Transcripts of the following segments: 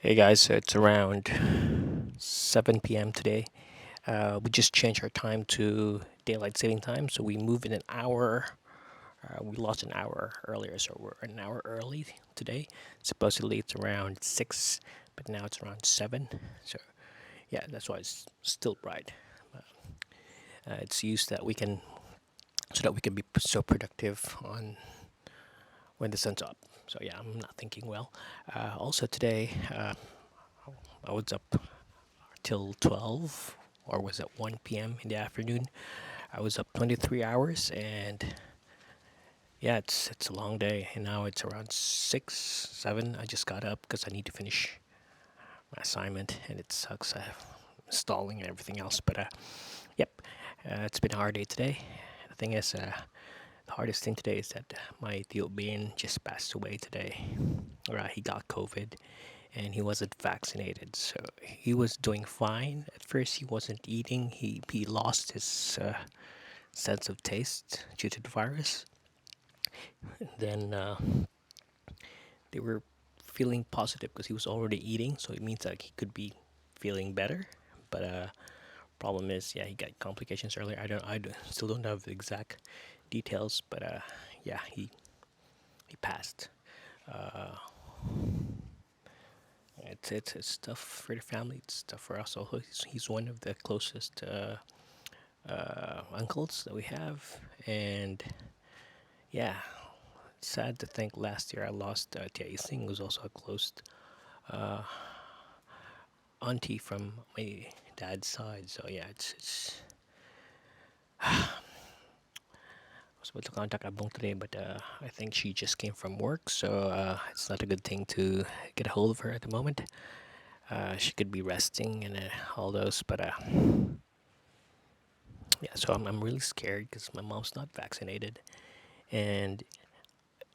Hey guys, so it's around 7 p.m. today. We just changed our time to daylight saving time, so we moved in an hour. We lost an hour earlier, so we're an hour early today. Supposedly it's around 6, but now it's around 7. So yeah, that's why it's still bright. It's used that we can, so that we can be so productive on when the sun's up. So yeah, I'm not thinking well. Also today, I was up till 12, or was it 1 p.m. in the afternoon. I was up 23 hours, and yeah, it's a long day. And now it's around 6, 7. I just got up because I need to finish my assignment, and it sucks. I have stalling and everything else, but yep, it's been a hard day today. The thing is, the hardest thing today is that my Theo Bain just passed away today. He got COVID, and he wasn't vaccinated, so he was doing fine. At first, he wasn't eating. He lost his sense of taste due to the virus. Then they were feeling positive because he was already eating, so it means like he could be feeling better. But problem is, yeah, he got complications earlier. Still don't have the exact details, but yeah, he passed. Uh, it's tough for the family. It's tough for us. Also, he's one of the closest uncles that we have, and yeah, it's sad to think last year I lost Tia Singh, who's also a close uh, auntie from my dad's side. So yeah, it's I was supposed to contact Abong today, but I think she just came from work, so it's not a good thing to get a hold of her at the moment. She could be resting and all those, but yeah, so I'm really scared because my mom's not vaccinated, and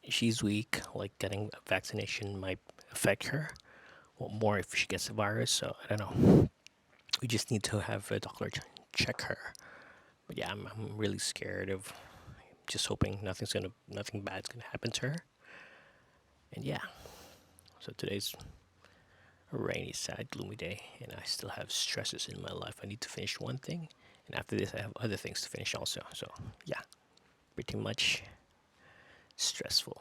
she's weak. Like getting a vaccination might affect her. Well, more if she gets the virus. So I don't know. We just need to have a doctor check her. But yeah, I'm really scared of. Just hoping nothing bad's gonna happen to her. And yeah, so today's a rainy, sad, gloomy day, and I still have stresses in my life. I need to finish one thing, and after this, I have other things to finish also. So yeah, pretty much stressful.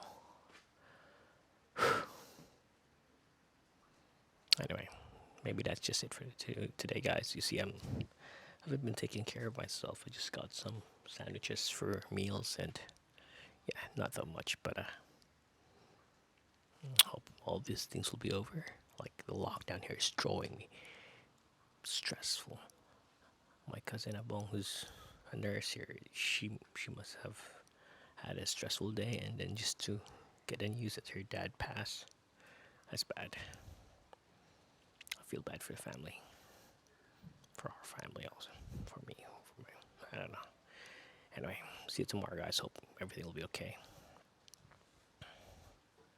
Anyway, maybe that's just it for today, guys. You see, I haven't been taking care of myself. I just got some sandwiches for meals, and yeah, not that much, but hope all these things will be over. Like the lockdown here is drawing me stressful. My cousin Abong, who's a nurse here, she must have had a stressful day, and then just to get the news that her dad passed, that's bad. I feel bad for the family, for our family also, for me, I don't know. Anyway, see you tomorrow, guys. Hope everything will be okay.